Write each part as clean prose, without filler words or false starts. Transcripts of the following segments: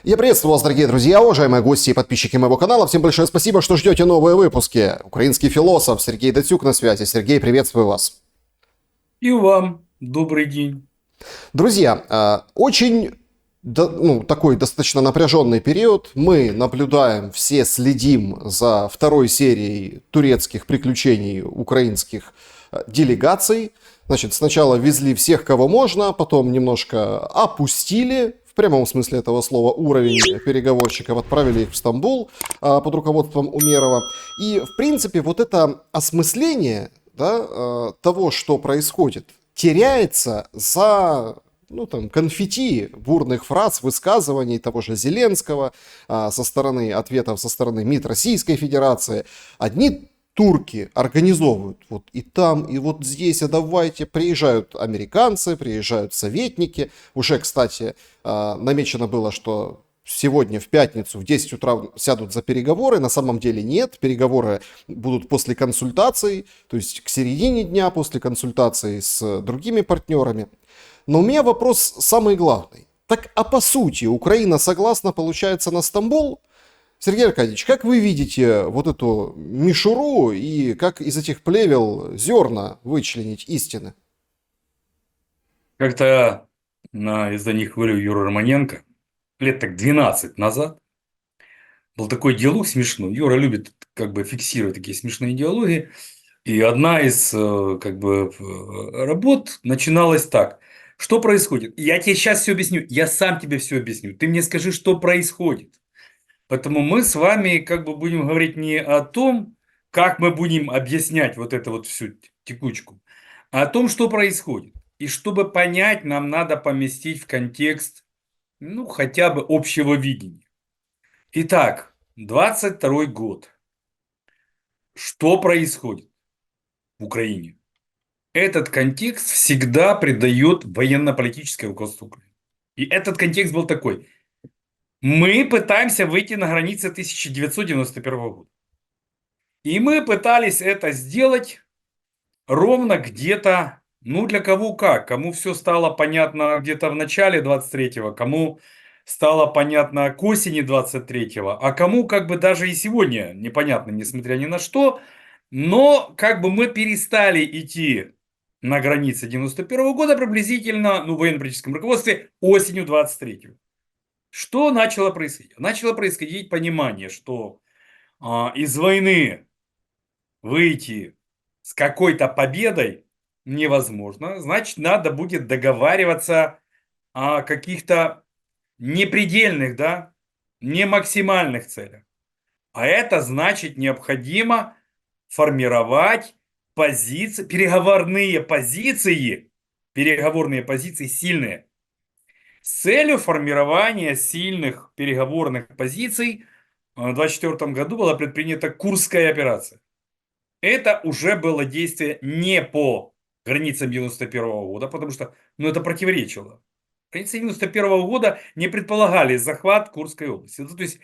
Я приветствую вас, дорогие друзья, уважаемые гости и подписчики моего канала. Всем большое спасибо, что ждете новые выпуски. Украинский философ Сергей Датюк на связи. Сергей, приветствую вас. И вам добрый день. Друзья, очень такой достаточно напряженный период. Мы наблюдаем, все следим за второй серией турецких приключений украинских делегаций. Значит, сначала везли всех, кого можно, потом немножко опустили, в прямом смысле этого слова, уровень переговорщиков, отправили их в Стамбул под руководством Умерова. И, в принципе, вот это осмысление, да, того, что происходит, теряется за конфетти бурных фраз, высказываний того же Зеленского, со стороны ответов со стороны МИД Российской Федерации. Одни турки организовывают вот и там, и вот здесь, а давайте. Приезжают американцы, приезжают советники. Уже, кстати, намечено было, что сегодня в пятницу в 10 утра сядут за переговоры. На самом деле нет. Переговоры будут после консультаций, то есть к середине дня после консультаций с другими партнерами. Но у меня вопрос самый главный. Так, а по сути, Украина согласна, получается, на Стамбул? Сергей Аркадьевич, как вы видите вот эту мишуру и как из этих плевел зерна вычленить истины? Как-то на издании «Хвилю» Юры Романенко лет так 12 назад был такой диалог смешной. Юра любит как бы фиксировать такие смешные диалоги. И одна из работ начиналась так. Что происходит? Я тебе сейчас все объясню. Я сам тебе все объясню. Ты мне скажи, что происходит. Поэтому мы с вами как бы будем говорить не о том, как мы будем объяснять вот эту вот всю текучку, а о том, что происходит. И чтобы понять, нам надо поместить в контекст, ну, хотя бы общего видения. Итак, 22 год. Что происходит в Украине? Этот контекст всегда придает военно-политическое руководство Украины. И этот контекст был такой. Мы пытаемся выйти на границы 1991 года. И мы пытались это сделать ровно где-то, ну для кого как, кому все стало понятно где-то в начале 23-го, кому стало понятно к осени 23-го, а кому как бы даже и сегодня непонятно, несмотря ни на что, но как бы мы перестали идти на границе 91 года приблизительно, ну в военно-политическом руководстве осенью 23-го. Что начало происходить? Начало происходить понимание, что из войны выйти с какой-то победой невозможно. Значит, надо будет договариваться о каких-то непредельных, да, не максимальных целях. А это значит необходимо формировать позиции, переговорные позиции сильные. С целью формирования сильных переговорных позиций в 2024 году была предпринята Курская операция. Это уже было действие не по границам 91 года, потому что это противоречило. Границы 91 года не предполагали захват Курской области. То есть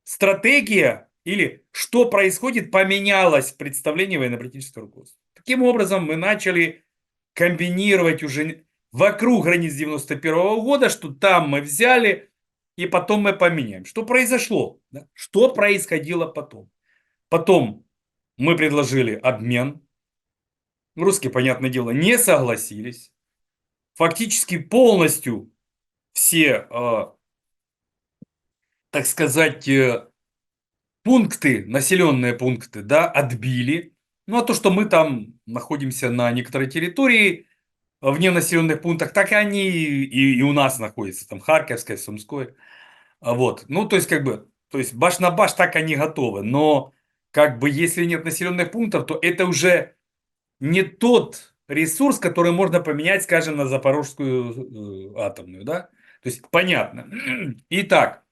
стратегия или что происходит, поменялось в представлении военно-политического руководства. Таким образом, мы начали комбинировать уже вокруг границ 91 года, что там мы взяли, и потом мы поменяем. Что произошло? Да? Что происходило потом? Потом мы предложили обмен. Русские, понятное дело, не согласились. Фактически полностью все, так сказать, пункты, населенные пункты, да, отбили. Ну, а то, что мы там находимся на некоторой территории, вне населенных пунктах, так и они и у нас находятся, там Харьковская, Сумское. Вот, ну, то есть, как бы, то есть, баш на баш так они готовы. Но, как бы, если нет населенных пунктов, то это уже не тот ресурс, который можно поменять, скажем, на Запорожскую атомную, да? То есть, понятно. Итак,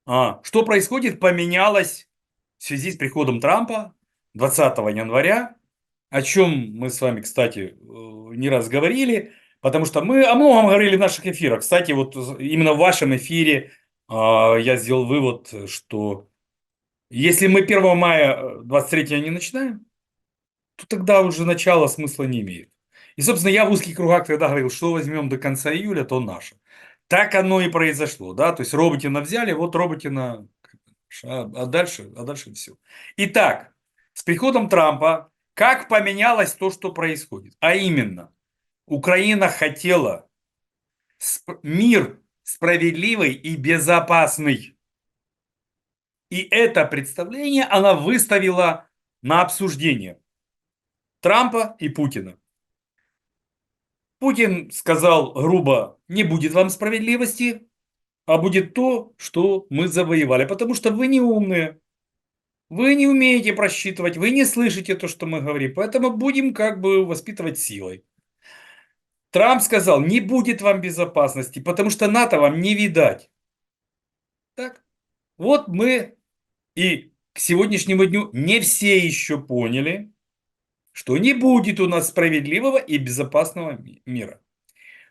что происходит? Поменялось в связи с приходом Трампа 20 января, о чем мы с вами, кстати, не раз говорили, потому что мы о многом говорили в наших эфирах. Кстати, вот именно в вашем эфире я сделал вывод, что если мы 1 мая 23 не начинаем, то тогда уже начало смысла не имеет. И, собственно, я в узких кругах тогда говорил, что возьмем до конца июля, то наше. Так оно и произошло, да, то есть Роботина взяли, вот Роботина, а дальше все. Итак, с приходом Трампа, как поменялось то, что происходит? А именно, Украина хотела мир справедливый и безопасный. И это представление она выставила на обсуждение Трампа и Путина. Путин сказал грубо: не будет вам справедливости, а будет то, что мы завоевали. Потому что вы не умные, вы не умеете просчитывать, вы не слышите то, что мы говорим. Поэтому будем как бы воспитывать силой. Трамп сказал: не будет вам безопасности, потому что НАТО вам не видать. Так, вот мы и к сегодняшнему дню не все еще поняли, что не будет у нас справедливого и безопасного мира.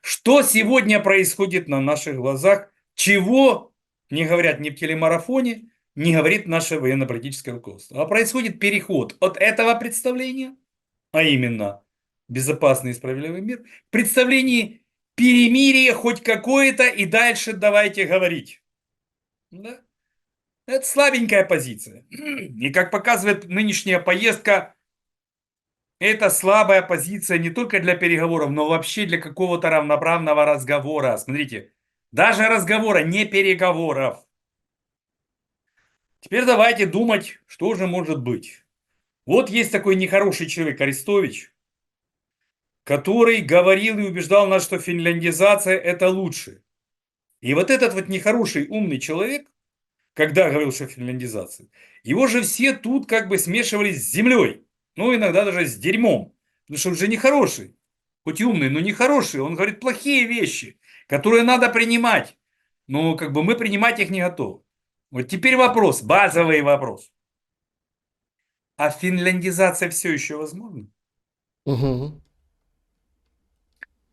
Что сегодня происходит на наших глазах, чего не говорят ни в телемарафоне, не говорит наше военно-политическое руководство. А происходит переход от этого представления, а именно безопасный и справедливый мир, к представлению перемирия хоть какое-то и дальше давайте говорить. Да? Это слабенькая позиция. И как показывает нынешняя поездка, это слабая позиция не только для переговоров, но вообще для какого-то равноправного разговора. Смотрите, даже разговора, не переговоров. Теперь давайте думать, что же может быть. Вот есть такой нехороший человек, Арестович, который говорил и убеждал нас, что финляндизация это лучше. И вот этот вот нехороший умный человек, когда говорил, что финляндизация, его же все тут как бы смешивались с землей. Ну, иногда даже с дерьмом. Потому что он же нехороший. Хоть и умный, но нехороший. Он говорит плохие вещи, которые надо принимать. Но как бы мы принимать их не готовы. Вот теперь вопрос, базовый вопрос. А финляндизация все еще возможна? Мгм.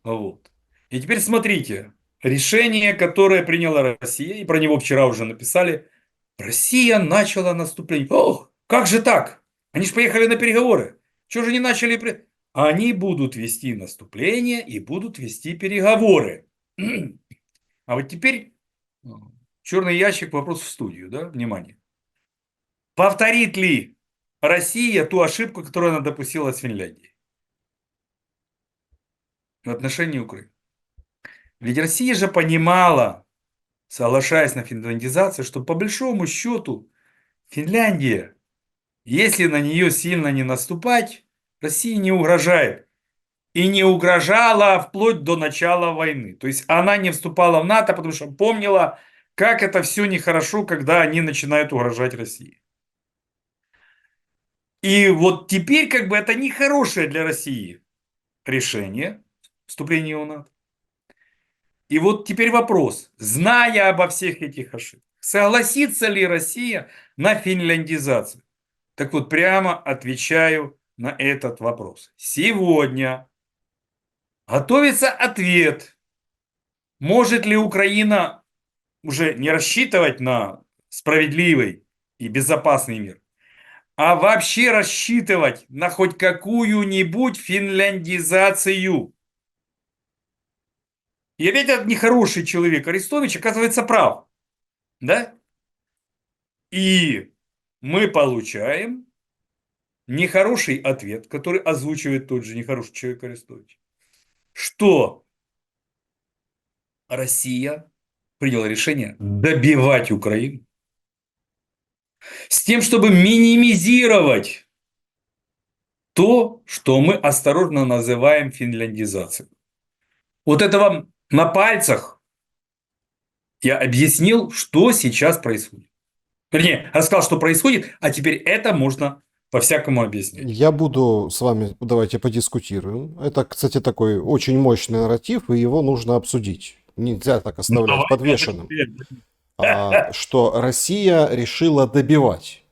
Вот. И теперь смотрите. Решение, которое приняла Россия, и про него вчера уже написали. Россия начала наступление. Ох, как же так? Они же поехали на переговоры. Чего же не начали? Они будут вести наступление и будут вести переговоры. А вот теперь черный ящик, вопрос в студию, да? Внимание. Повторит ли Россия ту ошибку, которую она допустила с Финляндией в отношении Украины? Ведь Россия же понимала, соглашаясь на финляндизацию, что по большому счету Финляндия, если на нее сильно не наступать, России не угрожает. И не угрожала вплоть до начала войны. То есть она не вступала в НАТО, потому что помнила, как это все нехорошо, когда они начинают угрожать России. И вот теперь как бы это нехорошее для России решение вступления в НАТО. И вот теперь вопрос, зная обо всех этих ошибках, согласится ли Россия на финляндизацию? Так вот, прямо отвечаю на этот вопрос. Сегодня готовится ответ, может ли Украина уже не рассчитывать на справедливый и безопасный мир, а вообще рассчитывать на хоть какую-нибудь финляндизацию. И ведь этот нехороший человек Арестович оказывается прав. Да? И мы получаем нехороший ответ, который озвучивает тот же нехороший человек Арестович, что Россия приняла решение добивать Украину с тем, чтобы минимизировать то, что мы осторожно называем финляндизацией. Вот это вам на пальцах я объяснил, что сейчас происходит. Вернее, рассказал, что происходит, а теперь это можно по-всякому объяснять. Я буду с вами, давайте подискутируем. Это, кстати, такой очень мощный нарратив, и его нужно обсудить. Нельзя так оставлять подвешенным. Что Россия решила добивать.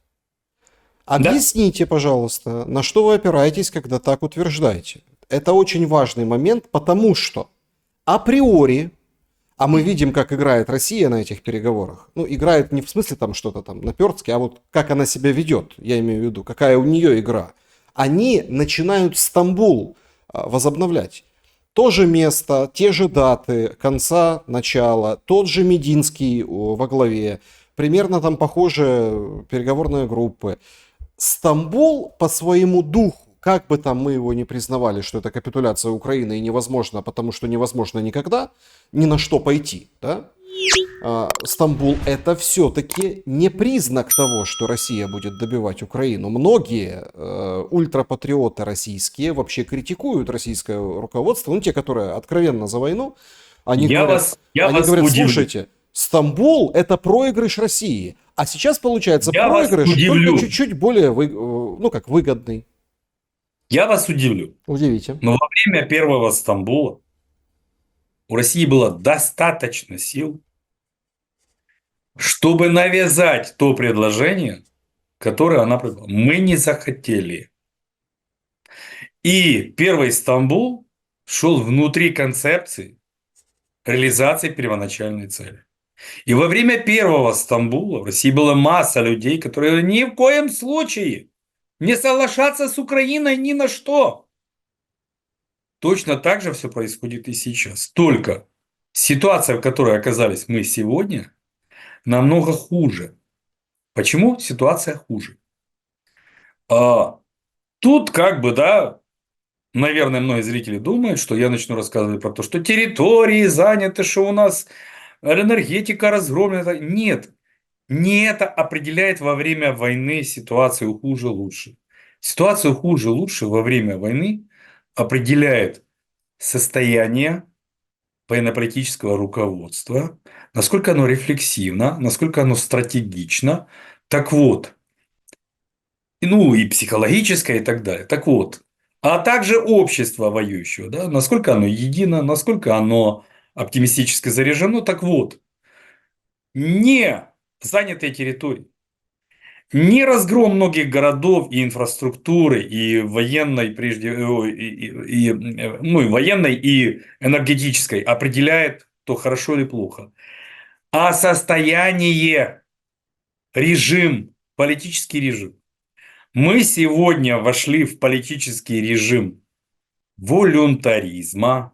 Объясните, пожалуйста, на что вы опираетесь, когда так утверждаете. Это очень важный момент, потому что априори, а мы видим, как играет Россия на этих переговорах. Ну, играет не в смысле там что-то там наперстки, а вот как она себя ведет, я имею в виду, какая у нее игра. Они начинают Стамбул возобновлять. То же место, те же даты, конца, начала, тот же Мединский во главе, примерно там похожие переговорные группы. Стамбул по своему духу, как бы там мы его не признавали, что это капитуляция Украины и невозможно, потому что невозможно никогда ни на что пойти, да? Стамбул это все-таки не признак того, что Россия будет добивать Украину. Многие ультрапатриоты российские вообще критикуют российское руководство, ну те, которые откровенно за войну, они говорят, Я вас удивлю. слушайте, Стамбул это проигрыш России, а сейчас получается Я вас проигрыш удивлю. только чуть-чуть более выгодный. Я вас удивлю. Удивите. Но во время первого Стамбула у России было достаточно сил, чтобы навязать то предложение, которое она предложила. Мы не захотели. И первый Стамбул шел внутри концепции реализации первоначальной цели. И во время первого Стамбула в России была масса людей, которые ни в коем случае не соглашаться с Украиной ни на что. Точно так же все происходит и сейчас. Только ситуация, в которой оказались мы сегодня, намного хуже. Почему ситуация хуже? Тут наверное, многие зрители думают, что я начну рассказывать про то, что территории заняты, что у нас энергетика разгромлена. Нет, не это определяет во время войны ситуацию хуже-лучше. Ситуацию хуже-лучше во время войны определяет состояние военно-политического руководства, насколько оно рефлексивно, насколько оно стратегично. Так вот, ну и психологическое и так далее. Так вот, а также общество воюющего, да, насколько оно едино, насколько оно оптимистически заряжено. Так вот, не занятые территории, не разгром многих городов и инфраструктуры, и военной, и военной, и энергетической определяет, то хорошо или плохо, а состояние, режим, политический режим. Мы сегодня вошли в политический режим волюнтаризма,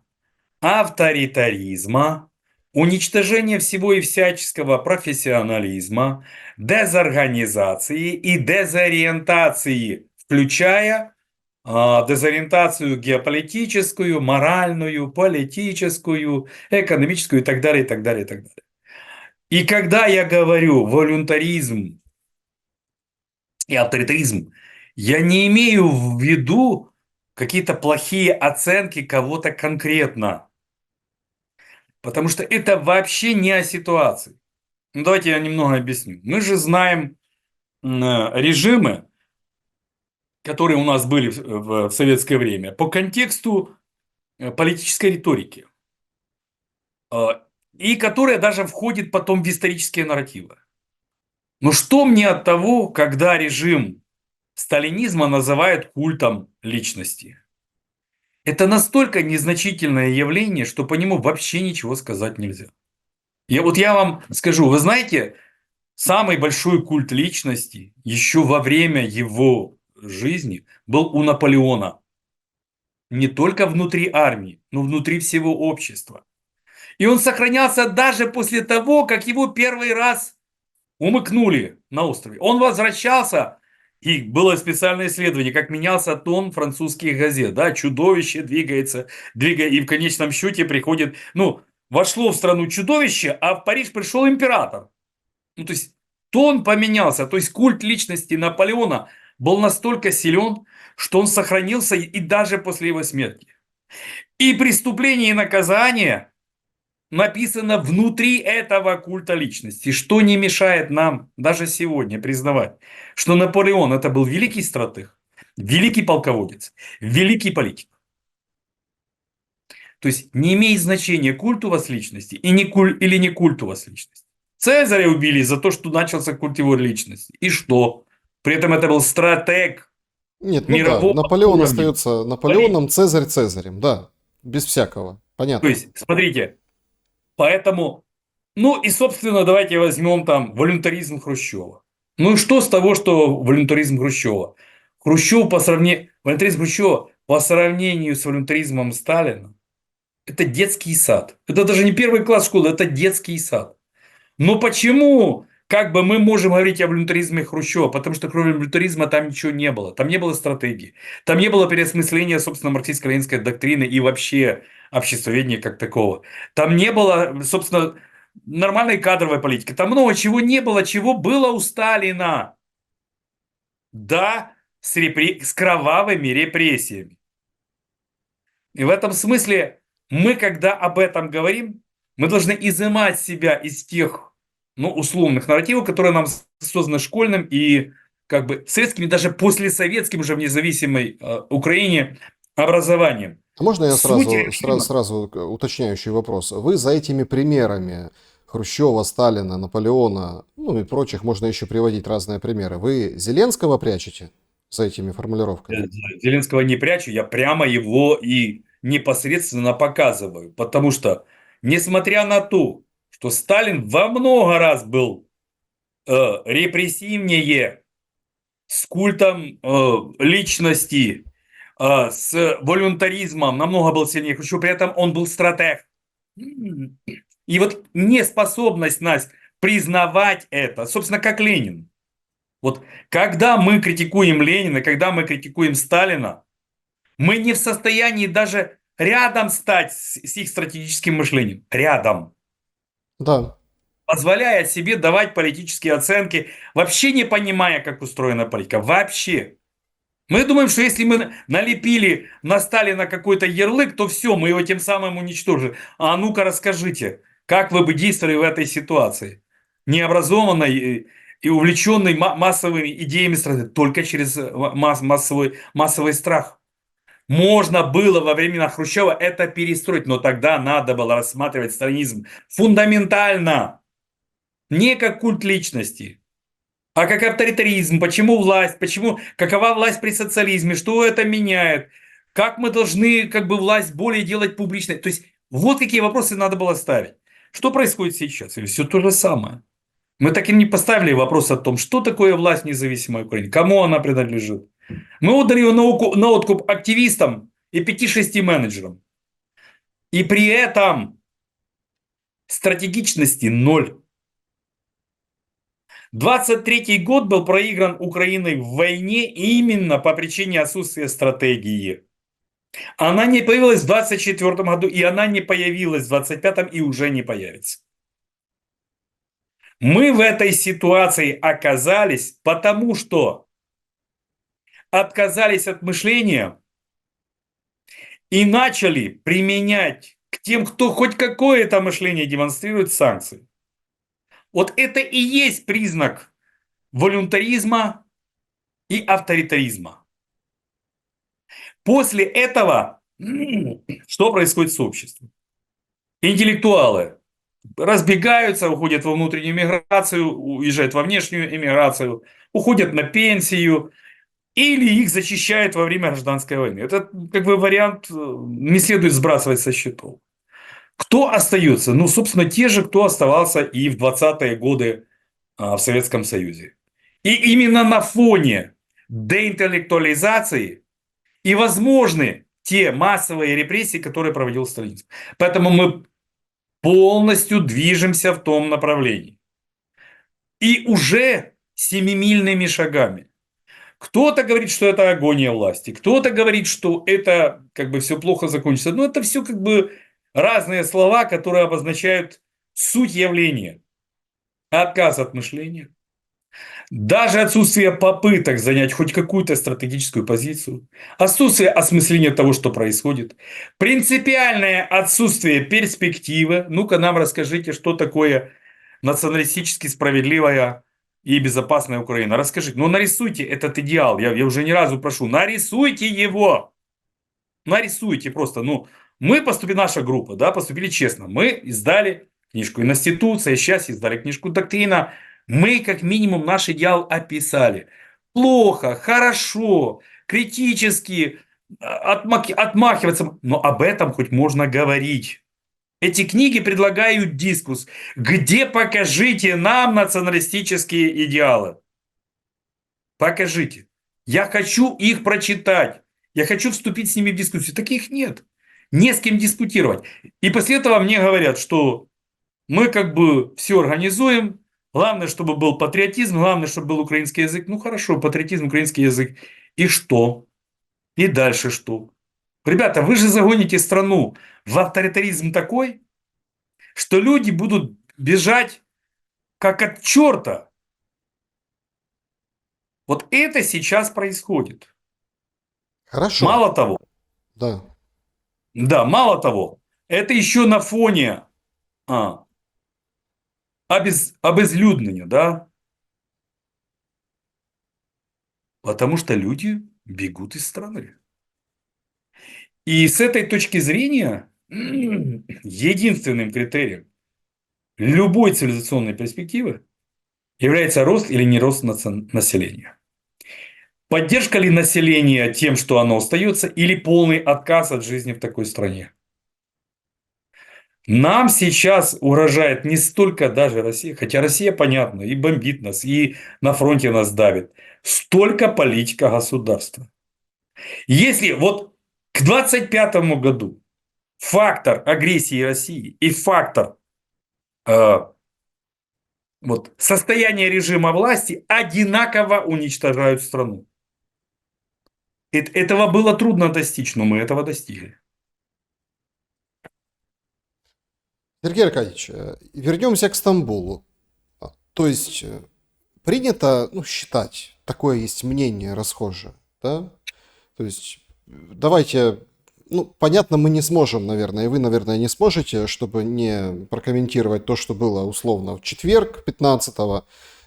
авторитаризма, уничтожения всего и всяческого профессионализма, дезорганизации и дезориентации, включая дезориентацию геополитическую, моральную, политическую, экономическую и так далее, и так далее, и так далее. И когда я говорю волюнтаризм и авторитаризм, я не имею в виду какие-то плохие оценки кого-то конкретно. Потому что это вообще не о ситуации. Ну, давайте я немного объясню. Мы же знаем режимы, которые у нас были в советское время, по контексту политической риторики. И которая даже входит потом в исторические нарративы. Но что мне от того, когда режим сталинизма называют культом личности? Это настолько незначительное явление, что по нему вообще ничего сказать нельзя. Я вам скажу, вы знаете, самый большой культ личности еще во время его жизни был у Наполеона. Не только внутри армии, но внутри всего общества. И он сохранялся даже после того, как его первый раз умыкнули на острове. Он возвращался, и было специальное исследование, как менялся тон французских газет. Да, чудовище двигается, и в конечном счете приходит, вошло в страну чудовище, а в Париж пришел император. То есть тон поменялся, то есть культ личности Наполеона был настолько силен, что он сохранился и даже после его смерти. И преступление и наказание написано внутри этого культа личности, что не мешает нам даже сегодня признавать, что Наполеон это был великий стратег, великий полководец, великий политик. То есть не имеет значения, культ у вас личности или не культ у вас личности. Цезаря убили за то, что начался культ его личности. И что? При этом это был стратег Нет, мирового Наполеон уровня. остается Наполеоном, Цезарь Цезарем, да, без всякого, понятно. То есть, смотрите, поэтому, и, собственно, давайте возьмем там волюнтаризм Хрущева. Ну и что с того, что волюнтаризм Хрущева? Волюнтаризм Хрущева по сравнению с волюнтаризмом Сталина это детский сад. Это даже не первый класс школы, это детский сад. Но почему как бы мы можем говорить о волюнтаризме Хрущева? Потому что кроме волюнтаризма там ничего не было. Там не было стратегии. Там не было переосмысления, собственно, марксистско-ленинской доктрины и вообще обществоведения как такого. Там не было, собственно, нормальной кадровой политики. Там много чего не было, чего было у Сталина. Да, с кровавыми репрессиями. И в этом смысле мы, когда об этом говорим, мы должны изымать себя из тех, ну, условных нарративов, которые нам созданы школьным и как бы советским, и даже послесоветским уже в независимой Украине образованием. А можно я Суть сразу, режима. сразу уточняющий вопрос? Вы за этими примерами Хрущева, Сталина, Наполеона, ну и прочих, можно еще приводить разные примеры. Вы Зеленского прячете за этими формулировками? Зеленского не прячу, я прямо его и непосредственно показываю. Потому что, несмотря на то, что Сталин во много раз был репрессивнее, с культом личности, с волюнтаризмом, намного был сильнее Хрущев, при этом он был стратег. И вот неспособность нас признавать это, собственно, как Ленин. Вот когда мы критикуем Ленина, когда мы критикуем Сталина, мы не в состоянии даже рядом стать с их стратегическим мышлением. Рядом. Да. Позволяя себе давать политические оценки, вообще не понимая, как устроена политика. Вообще. Мы думаем, что если мы налепили на Сталина какой-то ярлык, то все, мы его тем самым уничтожим. А ну-ка расскажите, как вы бы действовали в этой ситуации? Необразованной и увлеченной массовыми идеями страны, только через массовый страх. Можно было во времена Хрущева это перестроить, но тогда надо было рассматривать сталинизм фундаментально, не как культ личности, а как авторитаризм, почему власть, какова власть при социализме, что это меняет, как мы должны как бы власть более делать публичной. То есть вот какие вопросы надо было ставить. Что происходит сейчас? Или все то же самое? Мы так и не поставили вопрос о том, что такое власть независимой Украины, кому она принадлежит. Мы отдали ее на откуп активистам и 5-6 менеджерам. И при этом стратегичности ноль. 23-й год был проигран Украиной в войне именно по причине отсутствия стратегии. Она не появилась в 24-м году, и она не появилась в 25-м, и уже не появится. Мы в этой ситуации оказались, потому что отказались от мышления и начали применять к тем, кто хоть какое-то мышление демонстрирует, санкции. Вот это и есть признак волюнтаризма и авторитаризма. После этого что происходит с обществом? Интеллектуалы разбегаются, уходят во внутреннюю миграцию, уезжают во внешнюю эмиграцию, уходят на пенсию, или их зачищают во время гражданской войны. Это как бы вариант не следует сбрасывать со счетов. Кто остается? Ну, собственно, те же, кто оставался и в 20-е годы в Советском Союзе. И именно на фоне деинтеллектуализации и возможны те массовые репрессии, которые проводил сталинизм. Поэтому мы полностью движемся в том направлении. И уже семимильными шагами. Кто-то говорит, что это агония власти, кто-то говорит, что это как бы все плохо закончится. Но это все как бы разные слова, которые обозначают суть явления. Отказ от мышления, даже отсутствие попыток занять хоть какую-то стратегическую позицию, отсутствие осмысления того, что происходит, принципиальное отсутствие перспективы. Ну-ка нам расскажите, что такое националистически справедливая и безопасная Украина. Расскажите, ну нарисуйте этот идеал. Я уже ни разу прошу, нарисуйте его. Нарисуйте просто. Ну, мы поступили, наша группа, да, поступили честно. Мы издали книжку «Институция», сейчас издали книжку «Доктрина». Мы, как минимум, наш идеал описали. Плохо, хорошо, критически, отмахиваться. Но об этом хоть можно говорить. Эти книги предлагают дискурс. Где покажите нам националистические идеалы? Покажите. Я хочу их прочитать. Я хочу вступить с ними в дискуссию. Таких нет. Не с кем дискутировать. И после этого мне говорят, что мы как бы все организуем, главное, чтобы был патриотизм, главное, чтобы был украинский язык. Ну хорошо, патриотизм, украинский язык. И что? И дальше что? Ребята, вы же загоните страну в авторитаризм такой, что люди будут бежать как от черта. Вот это сейчас происходит. Хорошо, Мало того, да. да, мало того, это еще на фоне а, обезлюднения, да, потому что люди бегут из страны. И с этой точки зрения единственным критерием любой цивилизационной перспективы является рост или не рост населения. Поддержка ли населения тем, что оно остается, или полный отказ от жизни в такой стране? Нам сейчас угрожает не столько даже Россия, хотя Россия, понятно, и бомбит нас, и на фронте нас давит, столько политика государства. Если вот к 25 году фактор агрессии России и фактор вот, состояния режима власти одинаково уничтожают страну. Этого было трудно достичь, но мы этого достигли. Сергей Аркадьевич, вернемся к Стамбулу. То есть принято, ну, считать, такое есть мнение расхожее, да? То есть давайте, ну, понятно, мы не сможем, наверное, и вы, наверное, не сможете, чтобы не прокомментировать то, что было условно в четверг 15-го,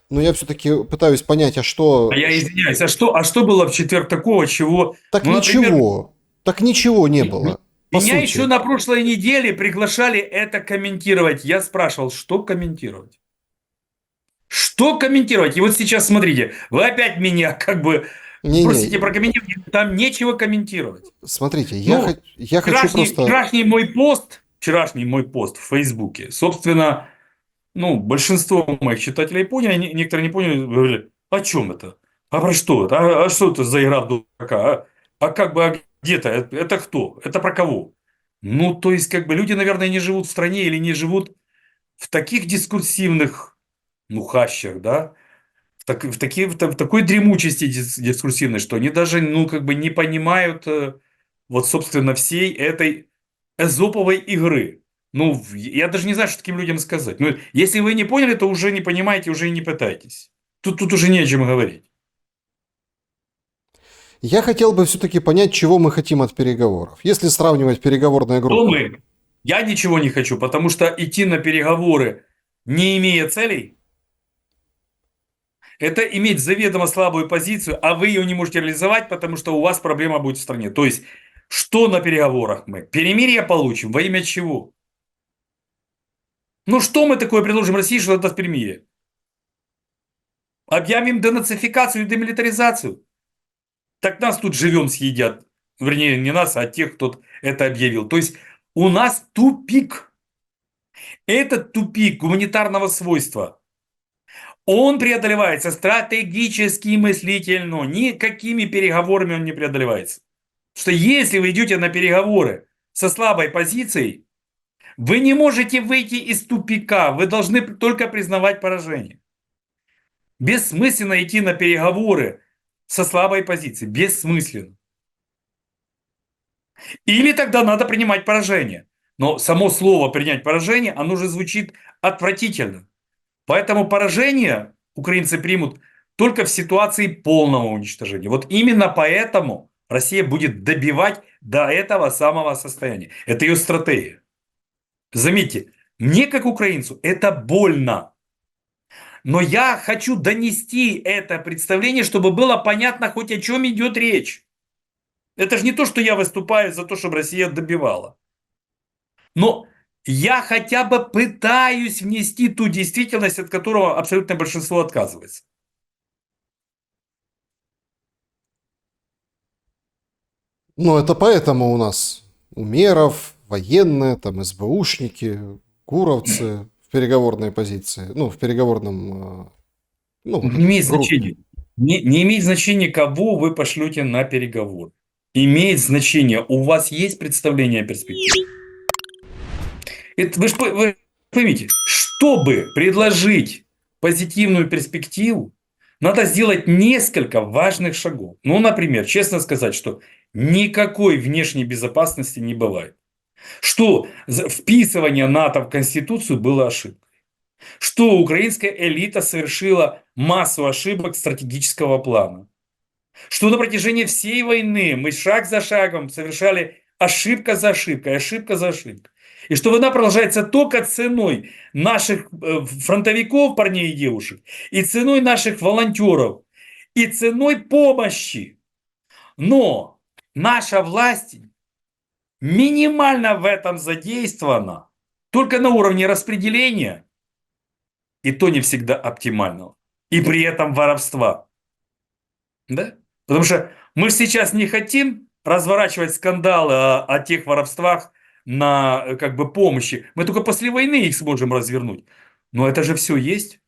но я все-таки пытаюсь понять, а что... А я извиняюсь, а что было в четверг такого, чего... Так Ну, например, ничего, так ничего не было, по меня еще сути. на прошлой неделе приглашали это комментировать. Я спрашивал, что комментировать? Что комментировать? И вот сейчас смотрите, вы опять меня как бы просите Не-не, прокомментировать, там нечего комментировать. смотрите, Ну, я хочу просто... вчерашний мой пост в Фейсбуке, собственно, ну, большинство моих читателей поняли, некоторые не поняли, говорили, о чем это? А про что это? А что это за игра в дурака? А где-то? Это кто? Это про кого? Ну, то есть, как бы люди, наверное, не живут в стране или не живут в таких дискурсивных, ну, хащах, да, в такой дремучести дискурсивной, что они даже, ну, как бы не понимают, вот, собственно, всей этой эзоповой игры. Ну, я даже не знаю, что таким людям сказать. Ну, если вы не поняли, то уже не понимаете, уже и не пытайтесь. Тут уже не о чем говорить. Я хотел бы все-таки понять, чего мы хотим от переговоров. Если сравнивать переговорные Кто группы, мы? Я ничего не хочу, потому что идти на переговоры, не имея целей, это иметь заведомо слабую позицию, а вы ее не можете реализовать, потому что у вас проблема будет в стране. То есть, что на переговорах мы? Перемирие получим? Во имя чего? Ну, что мы такое предложим России, что это даст перемирие? Объявим денацификацию и демилитаризацию? Так нас тут живем съедят. Вернее, не нас, а тех, кто это объявил. То есть, у нас тупик. Этот тупик гуманитарного свойства, он преодолевается стратегически мыслительно. Никакими переговорами он не преодолевается. Что если вы идете на переговоры со слабой позицией, вы не можете выйти из тупика. Вы должны только признавать поражение. Бессмысленно идти на переговоры со слабой позицией. Бессмысленно. Или тогда надо принимать поражение. Но само слово принять поражение, оно же звучит отвратительно. Поэтому поражение украинцы примут только в ситуации полного уничтожения. Вот именно поэтому Россия будет добивать до этого самого состояния. Это ее стратегия. Заметьте, мне как украинцу это больно. Но я хочу донести это представление, чтобы было понятно, хоть о чем идет речь. Это же не то, что я выступаю за то, чтобы Россия добивала. Но я хотя бы пытаюсь внести ту действительность, от которого абсолютное большинство отказывается. ну, это поэтому у нас умеров, военные, там, СБУшники, куровцы в переговорной позиции, ну, в переговорном, ну, вот Не этой имеет группе. значения. Не имеет значения, кого вы пошлете на переговоры. имеет значение. У вас есть представление о перспективе? Это, вы поймите, чтобы предложить позитивную перспективу, надо сделать несколько важных шагов. Ну, например, честно сказать, что никакой внешней безопасности не бывает. Что вписывание НАТО в Конституцию было ошибкой. Что украинская элита совершила массу ошибок стратегического плана. Что на протяжении всей войны мы шаг за шагом совершали ошибка за ошибкой, ошибка за ошибкой. И что война продолжается только ценой наших фронтовиков, парней и девушек, и ценой наших волонтеров, и ценой помощи. Но наша власть минимально в этом задействована, только на уровне распределения, и то не всегда оптимального, и при этом воровства. Да? Потому что мы сейчас не хотим разворачивать скандалы о тех воровствах на как бы помощи. Мы только после войны их сможем развернуть. Но это же все есть.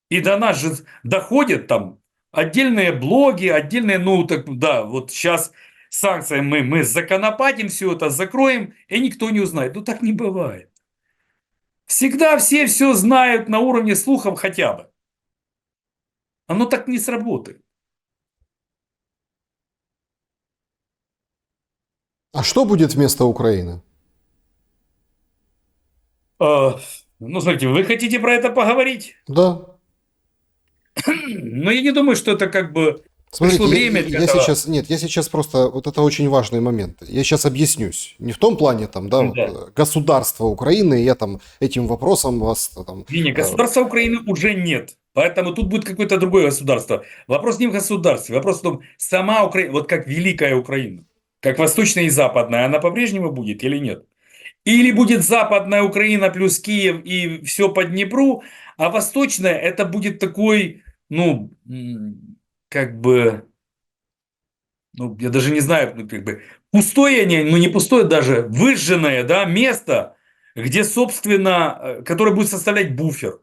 И до нас же доходят там отдельные блоги, отдельные, ну так да, вот сейчас санкциями мы законопатим все это, закроем, и никто не узнает. Ну так не бывает. Всегда все знают на уровне слухов хотя бы. Оно так не сработает. А что будет вместо Украины? Ну, смотрите, вы хотите про это поговорить? Да. Но я не думаю, что это как бы пришло Смотрите, время для я этого. сейчас, нет, я сейчас просто, вот это очень важный момент. Я сейчас объяснюсь. Не в том плане, там, да, вот, Да. государство Украины, я там этим вопросом вас там, Не, государства Украины уже нет. Поэтому тут будет какое-то другое государство. Вопрос не в государстве. Вопрос в том, сама Украина, вот как Великая Украина, как Восточная и Западная, она по-прежнему будет или нет? Или будет Западная Украина плюс Киев и все по Днепру, а Восточная это будет такой, ну, как бы, ну, я даже не знаю, ну, как бы, пустое, ну не пустое даже, выжженное, да, место, где, собственно, которое будет составлять буфер.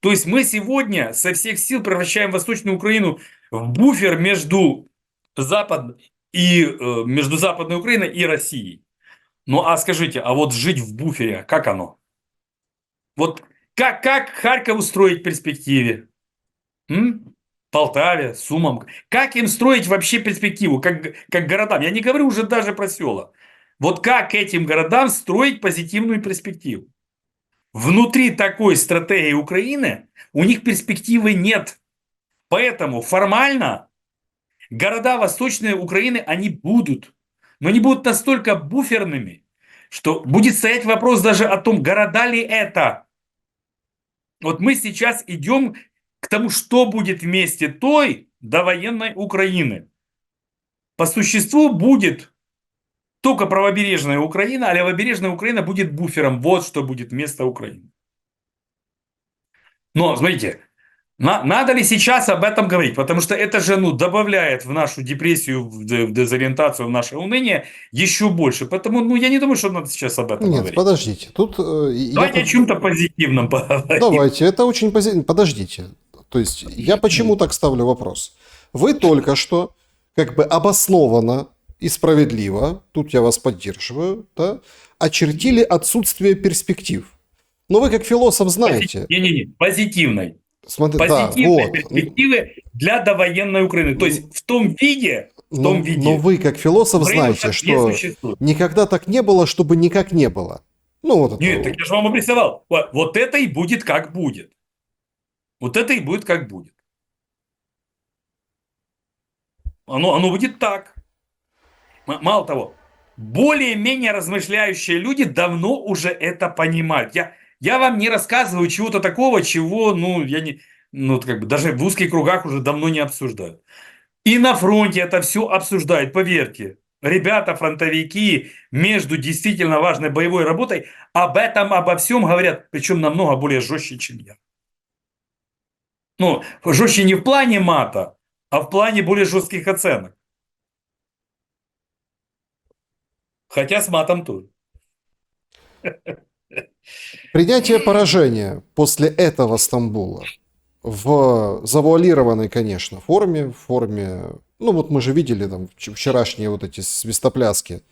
То есть мы сегодня со всех сил превращаем Восточную Украину в буфер между Западной Украиной и Россией. Ну а скажите, а вот жить в буфере, как оно? Вот как Харьков устроить в перспективе? М? Полтаве, Сумам. Как им строить вообще перспективу, как городам? Я не говорю уже даже про села. Вот как этим городам строить позитивную перспективу? Внутри такой стратегии Украины у них перспективы нет. Поэтому формально города Восточной Украины, они будут. Но они будут настолько буферными, что будет стоять вопрос даже о том, города ли это. Вот мы сейчас идем к тому, что будет вместе той довоенной Украины. По существу будет только правобережная Украина, а левобережная Украина будет буфером. Вот что будет вместо Украины. Но, смотрите, надо ли сейчас об этом говорить? Потому что это же добавляет в нашу депрессию, в дезориентацию, в наше уныние еще больше. Поэтому я не думаю, что надо сейчас об этом Нет, говорить. подождите, тут я Давайте о тут... чем-то позитивном поговорим. Давайте, это очень позитивно. Подождите. То есть я почему так ставлю вопрос? Вы только что как бы обоснованно и справедливо, тут я вас поддерживаю, да, очертили отсутствие перспектив. Но вы как философ знаете, Не-не-не, позитивной. смотри, да, Позитивной вот. перспективы для довоенной Украины. То есть в том виде Но вы как философ Украина знаете, как не что существует. никогда так не было, чтобы никак не было. Ну вот Нет, это. так я же вам обрисовал. Вот это и будет как будет. Вот это и будет как будет. Оно будет так. Мало того, более-менее размышляющие люди давно уже это понимают. Я вам не рассказываю чего-то такого, чего, я не, как бы даже в узких кругах уже давно не обсуждают. И на фронте это все обсуждают, поверьте. Ребята, фронтовики, между действительно важной боевой работой об этом, обо всем говорят, причем намного более жестче, чем я. Ну, жестче не в плане мата, а в плане более жестких оценок. Хотя с матом тоже. Принятие поражения после этого Стамбула в завуалированной, конечно, форме, в форме Ну вот мы же видели там вчерашние вот эти свистопляски.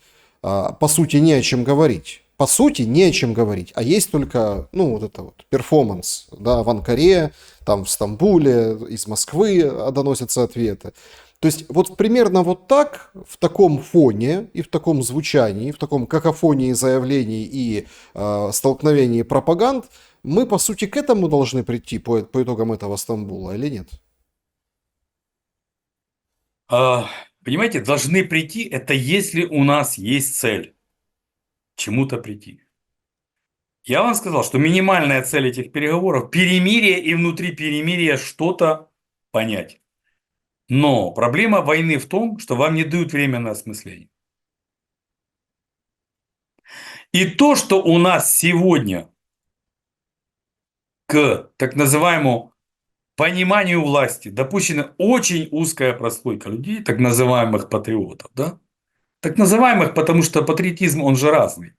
По сути, не о чем говорить. По сути, не о чем говорить. А есть только, ну, вот это вот перформанс, да, в Анкаре, там в Стамбуле, из Москвы доносятся ответы. То есть вот примерно вот так, в таком фоне и в таком звучании, в таком какофонии заявлений и столкновении пропаганд, мы, по сути, к этому должны прийти по итогам этого Стамбула или нет? А, Понимаете, должны прийти, это если у нас есть цель к чему-то прийти. Я вам сказал, что минимальная цель этих переговоров – перемирие и внутри перемирия что-то понять. Но проблема войны в том, что вам не дают время на осмысление. И то, что у нас сегодня к так называемому пониманию власти допущена очень узкая прослойка людей, так называемых патриотов, да? Так называемых, потому что патриотизм, он же разный.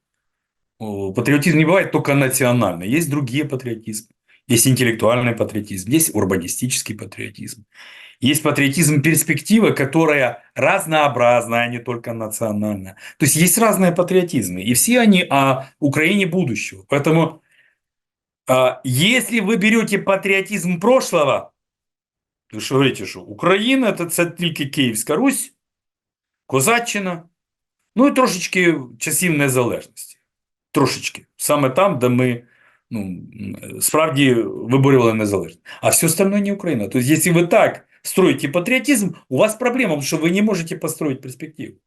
Патриотизм не бывает только национальный. Есть другие патриотизмы. Есть интеллектуальный патриотизм, есть урбанистический патриотизм. Есть патриотизм перспективы, которая разнообразная, а не только национальная. То есть есть разные патриотизмы. И все они о Украине будущего. Поэтому если вы берете патриотизм прошлого, ви що говорите, що Україна – це тільки Київська Русь, Козаччина, ну і трошечки часів незалежності. Трошечки. Саме там, де ми справді виборювали незалежність. А все остальное не Украина. То есть, если вы так строите патриотизм, у вас проблема, потому что вы не можете построить перспективу.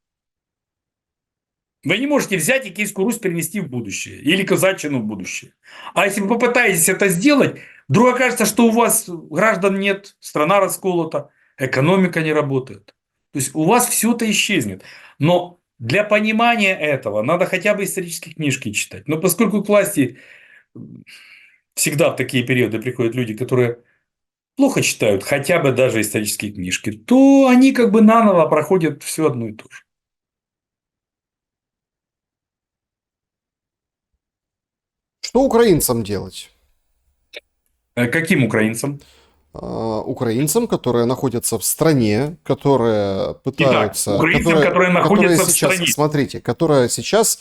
Вы не можете взять и Киевскую Русь перенести в будущее. Или Казачину в будущее. А если вы попытаетесь это сделать, вдруг окажется, что у вас граждан нет, страна расколота, экономика не работает. То есть у вас все это исчезнет. Но для понимания этого надо хотя бы исторические книжки читать. Но поскольку к власти всегда в такие периоды приходят люди, которые плохо читают хотя бы даже исторические книжки, то они как бы наново проходят все одно и то же. Что украинцам делать? Каким украинцам? Украинцам, которые находятся в стране, которые Итак, пытаются, украинцам, которые которые находятся в сейчас, стране. смотрите, которые сейчас,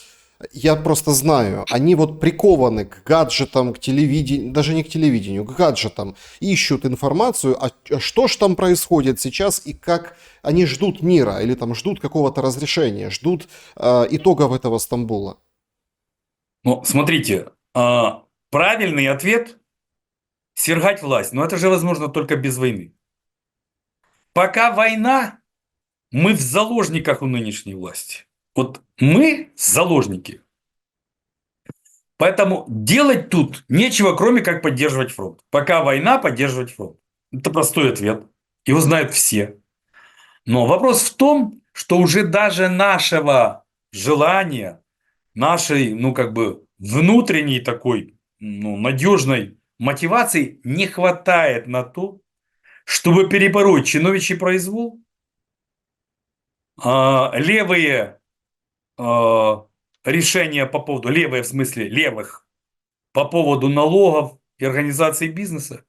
я просто знаю, они вот прикованы к гаджетам, к телевидению, даже не к телевидению, к гаджетам, ищут информацию, что ж там происходит сейчас и как они ждут мира или там ждут какого-то разрешения, ждут итогов этого Стамбула. Ну, смотрите, правильный ответ – свергать власть. Но это же возможно только без войны. Пока война, мы в заложниках у нынешней власти. Вот мы заложники. Поэтому делать тут нечего, кроме как поддерживать фронт. Пока война, поддерживать фронт. Это простой ответ. Его знают все. Но вопрос в том, что уже даже нашего желания, нашей, внутренней такой, надежной мотивации не хватает на то, чтобы перебороть чиновничий произвол, левые решения по поводу, левые в смысле левых, по поводу налогов и организации бизнеса,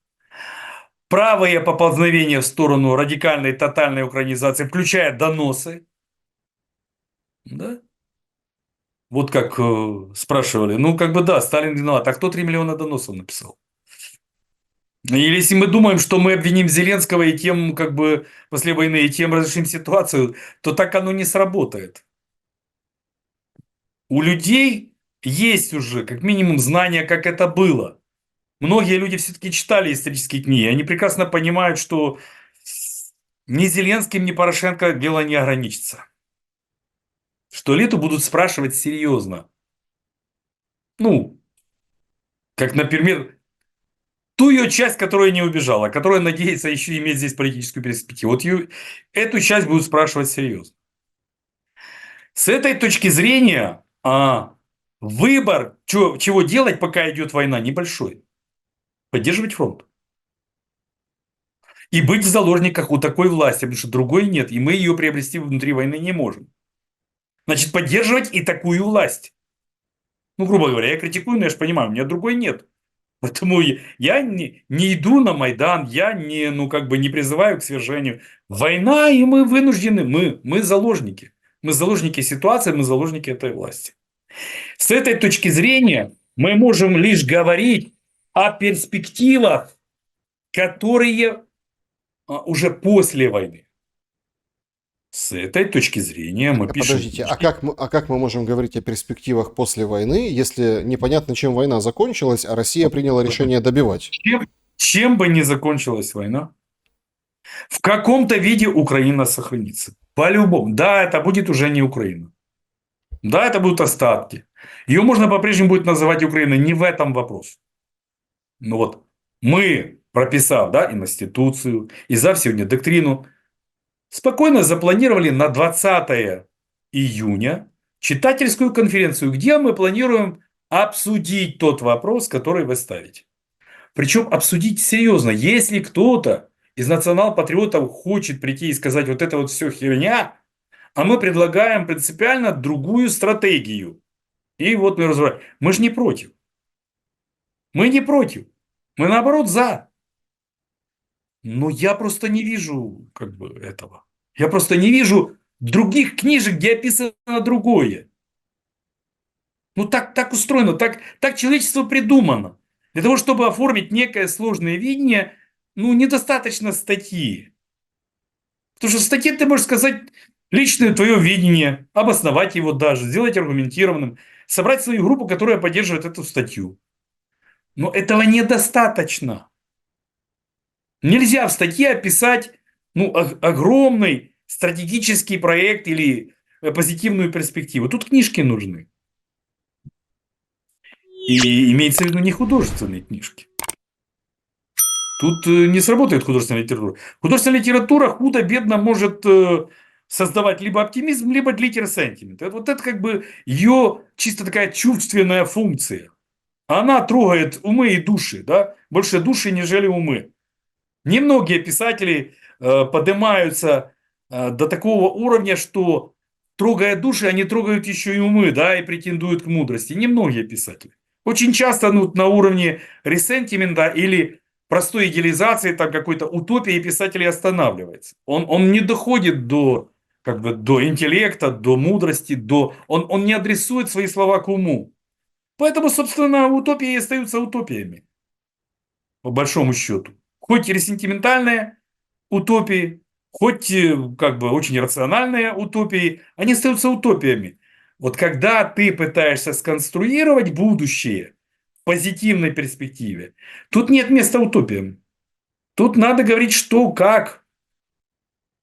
правые поползновения в сторону радикальной тотальной украинизации, включая доносы, да? Вот как спрашивали, да, Сталин виноват, а кто 3 миллиона доносов написал? Или если мы думаем, что мы обвиним Зеленского и тем, после войны, и тем разрешим ситуацию, то так оно не сработает. У людей есть уже, как минимум, знание, как это было. Многие люди все-таки читали исторические книги. Они прекрасно понимают, что ни Зеленским, ни Порошенко дело не ограничится. Что лету будут спрашивать серьезно. Как, например, ту ее часть, которая не убежала, которая надеется еще иметь здесь политическую перспективу. Вот эту часть будут спрашивать серьезно. С этой точки зрения выбор, чего делать, пока идет война, небольшой. Поддерживать фронт. И быть в заложниках у такой власти, потому что другой нет, и мы ее приобрести внутри войны не можем. Значит, поддерживать и такую власть. Грубо говоря, я критикую, но я же понимаю, у меня другой нет. Поэтому я не иду на Майдан, я не, ну, как бы не призываю к свержению. Война, и мы вынуждены, мы заложники. Мы заложники ситуации, мы заложники этой власти. С этой точки зрения мы можем лишь говорить о перспективах, которые уже после войны. С этой точки зрения мы пишем Подождите, книжки. а как мы можем говорить о перспективах после войны, если непонятно, чем война закончилась, а Россия приняла решение добивать? Чем бы ни закончилась война, в каком-то виде Украина сохранится. По-любому. Да, это будет уже не Украина. Да, это будут остатки. Ее можно по-прежнему будет называть Украиной. Не в этом вопрос. Но вот мы, прописав, да, и Конституцию, и за сегодня доктрину, спокойно запланировали на 20 июня читательскую конференцию, где мы планируем обсудить тот вопрос, который вы ставите. Причем обсудить серьезно. Если кто-то из национал-патриотов хочет прийти и сказать, вот это вот все херня, а мы предлагаем принципиально другую стратегию. И вот мы разбираем. Мы же не против. Мы не против. Мы наоборот за. Но я просто не вижу как бы этого. Я просто не вижу других книжек, где описано другое. Ну так устроено, так человечество придумано. Для того, чтобы оформить некое сложное видение, ну недостаточно статьи. Потому что в статье ты можешь сказать личное твое видение, обосновать его даже, сделать аргументированным, собрать свою группу, которая поддерживает эту статью. Но этого недостаточно. Нельзя в статье описать огромный стратегический проект или позитивную перспективу. Тут книжки нужны. И имеется в виду не художественные книжки. Тут не сработает художественная литература. Художественная литература худо-бедно может создавать либо оптимизм, либо литер сентимент. Вот это как бы ее чисто такая чувственная функция. Она трогает умы и души, да? Больше души, нежели умы. Немногие писатели поднимаются до такого уровня, что, трогая души, они трогают еще и умы, да, и претендуют к мудрости. Немногие писатели. Очень часто на уровне ресентимента или простой идеализации, там какой-то утопии писатель останавливается. Он не доходит до, как бы, до интеллекта, до мудрости, он не адресует свои слова к уму. Поэтому, собственно, утопии остаются утопиями, по большому счету. Хоть ресентиментальные утопии, хоть как бы очень рациональные утопии, они остаются утопиями. Вот когда ты пытаешься сконструировать будущее в позитивной перспективе, тут нет места утопиям. Тут надо говорить, что, как.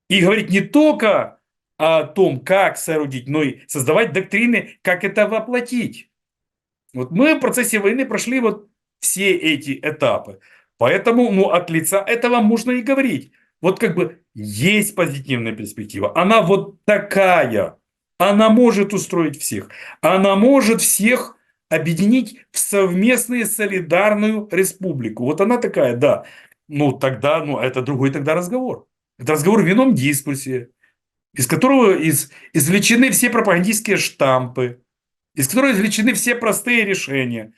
И говорить не только о том, как соорудить, но и создавать доктрины, как это воплотить. Вот мы в процессе войны прошли вот все эти этапы. Поэтому от лица этого можно и говорить. Вот как бы есть позитивная перспектива. Она вот такая. Она может устроить всех. Она может всех объединить в совместную солидарную республику. Вот она такая, да. Тогда, это другой тогда разговор. Это разговор в ином дискурсе, из которого извлечены все пропагандистские штампы, из которой извлечены все простые решения.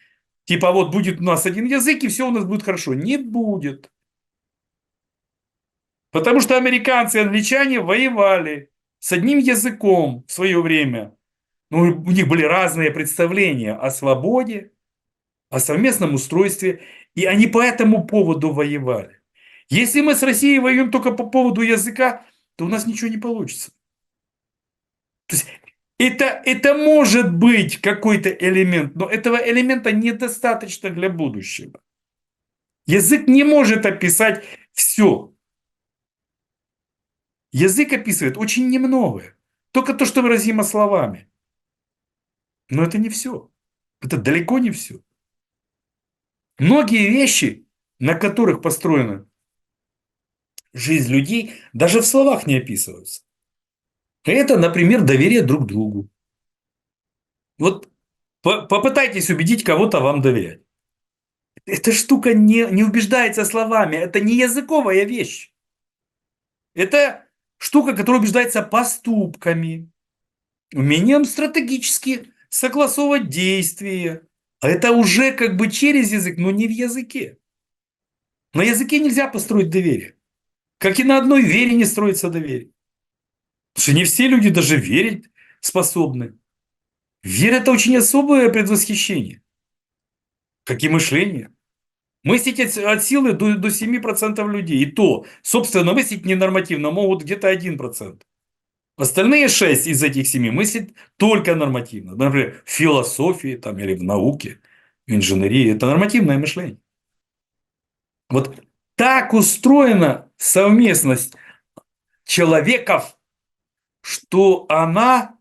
Типа вот будет у нас один язык, и все у нас будет хорошо. Не будет. Потому что американцы и англичане воевали с одним языком в свое время. У них были разные представления о свободе, о совместном устройстве. И они по этому поводу воевали. Если мы с Россией воюем только по поводу языка, то у нас ничего не получится. То есть это может быть какой-то элемент, но этого элемента недостаточно для будущего. Язык не может описать все. Язык описывает очень немногое. Только то, что выразимо словами. Но это не все. Это далеко не все. Многие вещи, на которых построена жизнь людей, даже в словах не описываются. Это, например, доверие друг другу. Вот попытайтесь убедить кого-то вам доверять. Эта штука не убеждается словами. Это не языковая вещь. Это штука, которая убеждается поступками, умением стратегически согласовывать действия, А это уже как бы через язык, но не в языке. На языке нельзя построить доверие. Как и на одной вере не строится доверие. Потому что не все люди даже верить способны. Вера – это очень особое предвосхищение, как и мышление. Мыслить от силы до 7% людей. И то, собственно, мыслить ненормативно могут где-то 1%. Остальные 6 из этих 7 мыслят только нормативно. Например, в философии там, или в науке, в инженерии. Это нормативное мышление. Вот так устроена совместность человеков, что она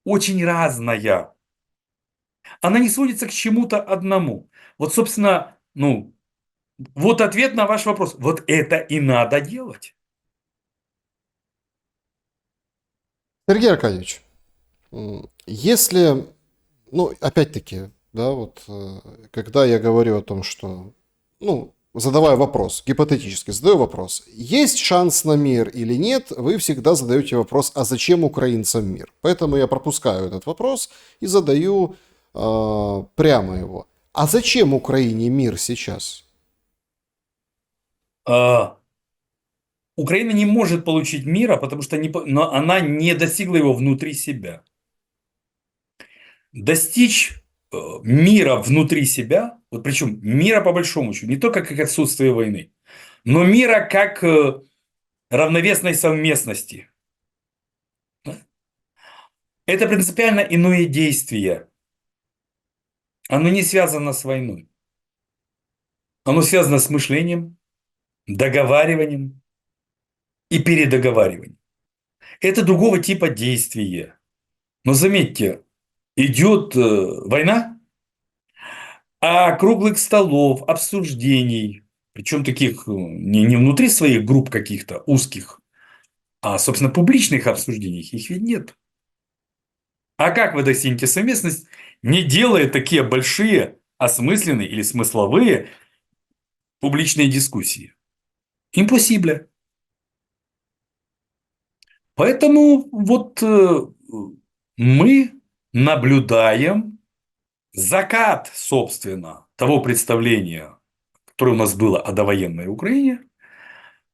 очень разная. Она не сводится к чему-то одному. Вот, собственно, вот ответ на ваш вопрос. Вот это и надо делать. Сергей Аркадьевич, если, ну, опять-таки, да, вот, когда я говорю о том, что, ну, задавая вопрос, гипотетически задаю вопрос, есть шанс на мир или нет, вы всегда задаете вопрос, а зачем украинцам мир? Поэтому я пропускаю этот вопрос и задаю прямо его. А зачем Украине мир сейчас? А, Украина не может получить мира, потому что но она не достигла его внутри себя. Достичь мира внутри себя, вот причем мира по большому счету, не только как отсутствие войны, но мира как равновесной совместности. Это принципиально иное действие. Оно не связано с войной. Оно связано с мышлением, договариванием и передоговариванием. Это другого типа действия. Но заметьте, идет война, а круглых столов, обсуждений, причем таких не внутри своих групп каких-то узких, а, собственно, публичных обсуждений, их ведь нет. А как вы достигнете совместность, не делая такие большие, осмысленные или смысловые публичные дискуссии? Импосибле. Поэтому вот мы наблюдаем закат, собственно, того представления, которое у нас было о довоенной Украине,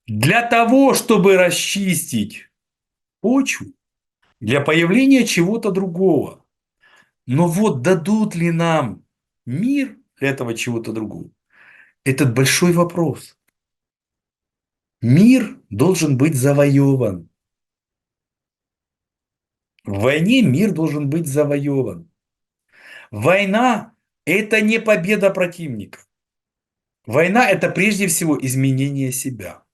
для того, чтобы расчистить почву для появления чего-то другого. Но вот дадут ли нам мир для этого чего-то другого? Этот большой вопрос. Мир должен быть завоеван. В войне мир должен быть завоеван. Война – это не победа противника. Война – это прежде всего изменение себя.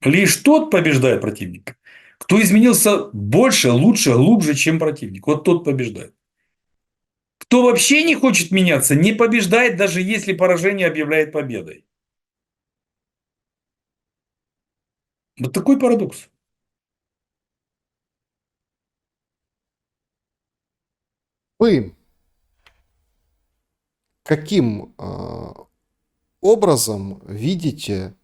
Лишь тот побеждает противника, кто изменился больше, лучше, глубже, чем противник. Вот тот побеждает. Кто вообще не хочет меняться, не побеждает, даже если поражение объявляет победой. Вот такой парадокс. Вы каким образом видите,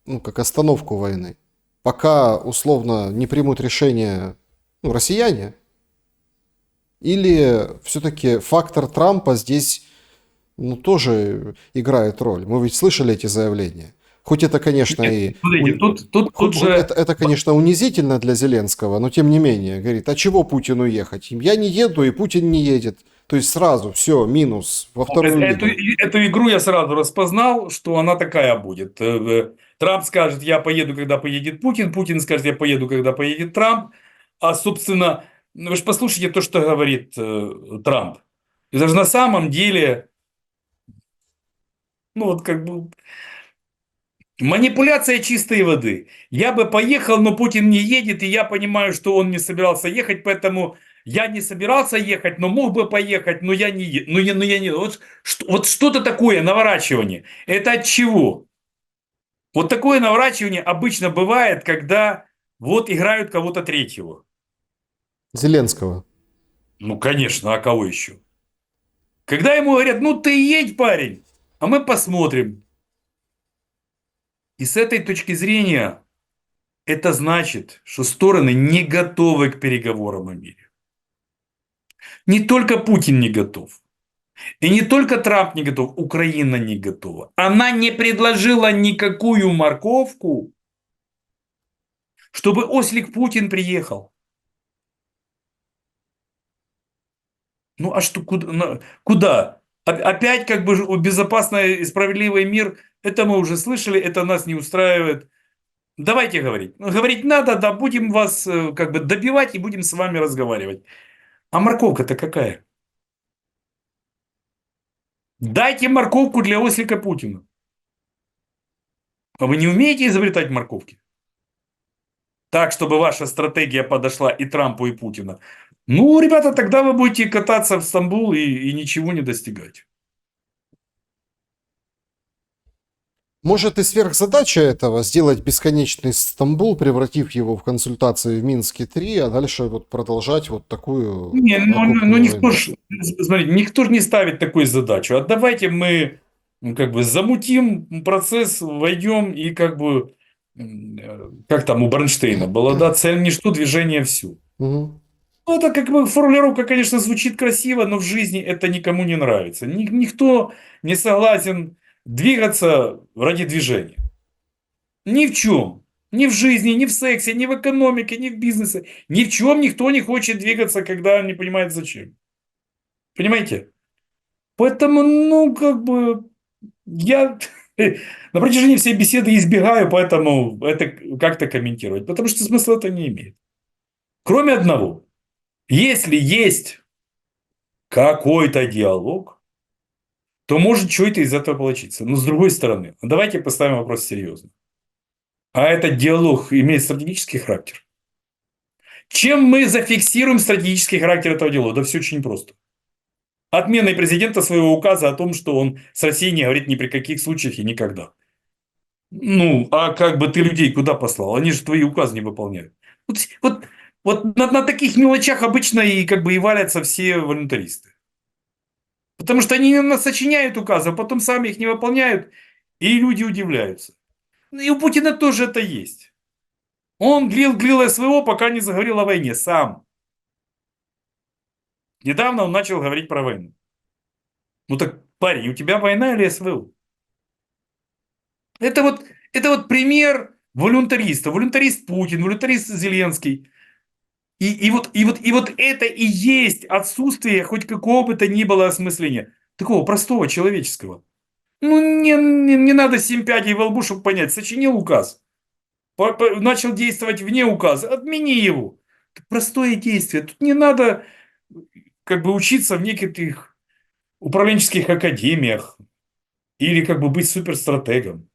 ну, как остановку войны? Пока условно не примут решение, ну, россияне, или все-таки фактор Трампа здесь, ну, тоже играет роль? Мы ведь слышали эти заявления. Хоть это, конечно, Нет, смотрите, тут хоть же это, конечно, унизительно для Зеленского, но тем не менее, говорит, а чего Путину ехать? Я не еду, и Путин не едет. То есть сразу все, минус во вторую лигу. эту игру я сразу распознал, что она такая будет. Трамп скажет, я поеду, когда поедет Путин. Путин скажет, я поеду, когда поедет Трамп. А, собственно, вы же послушайте то, что говорит Трамп. Это же на самом деле, ну вот как бы манипуляция чистой воды. Я бы поехал, но Путин не едет, и я понимаю, что он не собирался ехать, поэтому я не собирался ехать, но мог бы поехать, но я не еду. Но я не. Вот что-то такое наворачивание. Это от чего? Вот такое наворачивание обычно бывает, когда вот играют кого-то третьего. Зеленского. Ну, конечно, а кого еще? Когда ему говорят, ну ты едь, парень, а мы посмотрим. И с этой точки зрения это значит, что стороны не готовы к переговорам о мире. Не только Путин не готов. И не только Трамп не готов, Украина не готова. Она не предложила никакую морковку, чтобы ослик Путин приехал. Ну а что, куда? Опять как бы безопасный и справедливый мир, это мы уже слышали, это нас не устраивает. Давайте говорить. Ну, говорить надо, да, будем вас как бы добивать и будем с вами разговаривать. А морковка-то какая? Дайте морковку для ослика Путина. А вы не умеете изобретать морковки? Так, чтобы ваша стратегия подошла и Трампу, и Путину. Ну, ребята, тогда вы будете кататься в Стамбул и ничего не достигать. Может и сверхзадача этого сделать бесконечный Стамбул, превратив его в консультации в Минске-3, а дальше вот продолжать вот такую Не, ну окопную никто войну. ж, смотрите, никто же не ставит такую задачу. А давайте мы как бы замутим процесс, войдем и как бы, как там у Бронштейна было, да, цель ничто, движение все. Мгм. Ну, это как бы формулировка, конечно, звучит красиво, но в жизни это никому не нравится. Никто не согласен двигаться ради движения. Ни в чем. Ни в жизни, ни в сексе, ни в экономике, ни в бизнесе. Ни в чем никто не хочет двигаться, когда не понимает зачем. Понимаете? Поэтому, ну, как бы, я на протяжении всей беседы избегаю, поэтому это как-то комментировать. Потому что смысла это не имеет. Кроме одного. Если есть какой-то диалог, то может что-то из этого получиться. Но с другой стороны, давайте поставим вопрос серьезно. А этот диалог имеет стратегический характер? Чем мы зафиксируем стратегический характер этого диалога? Да все очень просто. Отменой президента своего указа о том, что он с Россией не говорит ни при каких случаях и никогда. Ну, а как бы ты людей куда послал? Они же твои указы не выполняют. Вот на таких мелочах обычно и как бы и валятся все волюнтаристы. Потому что они сочиняют указы, а потом сами их не выполняют, и люди удивляются. И у Путина тоже это есть. Он глил СВО, пока не заговорил о войне сам. Недавно он начал говорить про войну. Ну так, парень, у тебя война или СВО? Это вот пример волюнтариста. Волюнтарист Путин, волюнтарист Зеленский. И вот это и есть отсутствие хоть какого бы то ни было осмысления. Такого простого человеческого. Ну, не надо 7 пядей во лбу, чтобы понять. Сочинил указ. Начал действовать вне указа. Отмени его. Это простое действие. Тут не надо как бы учиться в неких управленческих академиях. Или как бы быть суперстратегом.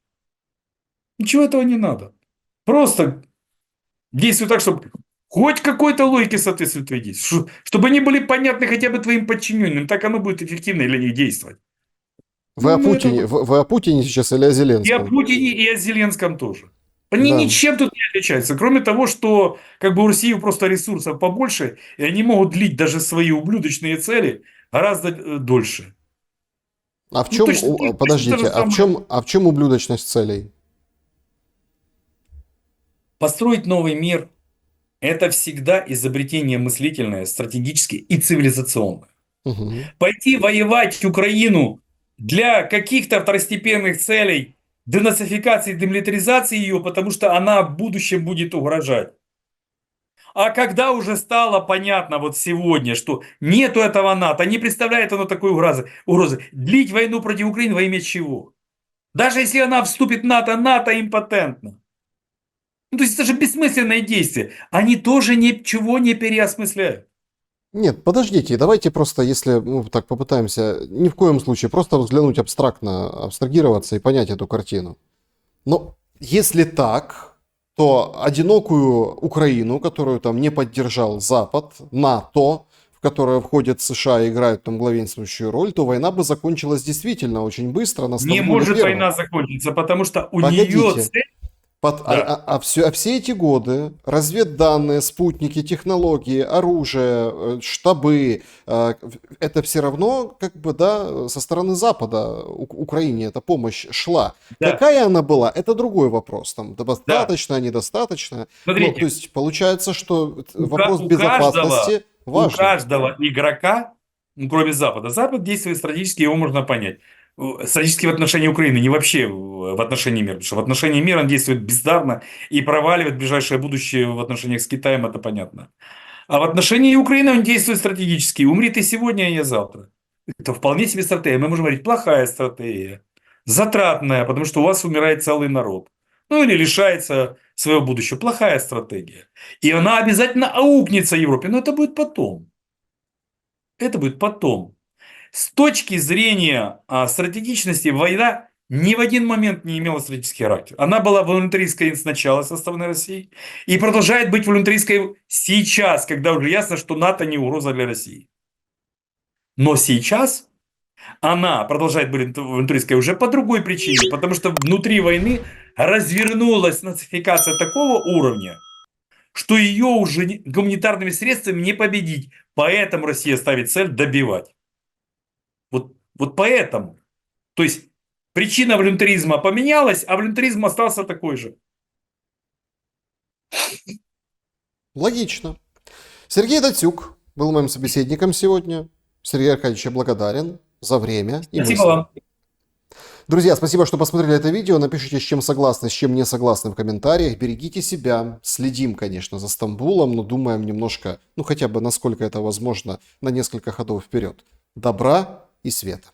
Ничего этого не надо. Просто действуй так, чтобы хоть какой-то логике соответствует твои действия. Чтобы они были понятны хотя бы твоим подчиненным. Так оно будет эффективно для них действовать. Вы о Ну, это Путине, вы о Путине сейчас или о и о Зеленском? Путине, и о Зеленском тоже. Они Да. ничем тут не отличаются, кроме того, что как бы у России просто ресурсов побольше, и они могут длить даже свои ублюдочные цели гораздо дольше. А в Ну, чем, точно то подождите, же самое. а в чем ублюдочность целей? Построить новый мир– это всегда изобретение мыслительное, стратегическое и цивилизационное. Мгм. Пойти воевать Украину для каких-то второстепенных целей, денацификации, демилитаризации ее, потому что она в будущем будет угрожать. А когда уже стало понятно вот сегодня, что нету этого НАТО, не представляет оно такой угрозы, длить войну против Украины во имя чего? Даже если она вступит в НАТО, НАТО импотентно. Ну, то есть это же бессмысленное действие. Они тоже ничего не переосмысляют. Нет, подождите, давайте просто, если мы так попытаемся, ни в коем случае, просто взглянуть абстрактно, абстрагироваться и понять эту картину. Но если так, то одинокую Украину, которую там не поддержал Запад, НАТО, в которое входят США и играют там главенствующую роль, то война бы закончилась действительно очень быстро на Не Стамбуле может первом. война закончиться, потому что у нее Погодите, цель... Да. все эти годы разведданные, спутники, технологии, оружие, штабы, это все равно как бы, да, со стороны Запада Украине эта помощь шла. Да, Какая она была, это другой вопрос. Там да. достаточно, недостаточно. Ну, то Смотрите, есть получается, что у вопрос каждого, безопасности У Важно. каждого игрока, ну, кроме Запада, Запад действует стратегически, его можно понять. Стратегически в отношении Украины, не вообще в отношении мира. Потому что в отношении мира он действует бездарно и проваливает ближайшее будущее в отношениях с Китаем, это понятно. А в отношении Украины он действует стратегически. Умри ты сегодня, а я завтра. Это вполне себе стратегия. Мы можем говорить, плохая стратегия, затратная, потому что у вас умирает целый народ. Ну или лишается своего будущего. Плохая стратегия. И она обязательно аукнется Европе. Но это будет потом. Это будет потом. С точки зрения стратегичности, война ни в один момент не имела стратегический характер. Она была волюнтаристской сначала со стороны России и продолжает быть волюнтаристской сейчас, когда уже ясно, что НАТО не угроза для России. Но сейчас она продолжает быть волюнтаристской уже по другой причине, потому что внутри войны развернулась нацификация такого уровня, что ее уже гуманитарными средствами не победить. Поэтому Россия ставит цель добивать. Вот поэтому. То есть причина волюнтаризма поменялась, а волюнтаризм остался такой же. Логично. Сергей Датюк был моим собеседником сегодня. Сергей Аркадьевич, я благодарен за время и Спасибо мысли. вам. Друзья, спасибо, что посмотрели это видео. Напишите, с чем согласны, с чем не согласны в комментариях. Берегите себя. Следим, конечно, за Стамбулом, но думаем немножко, ну хотя бы насколько это возможно, на несколько ходов вперед. Добра и света.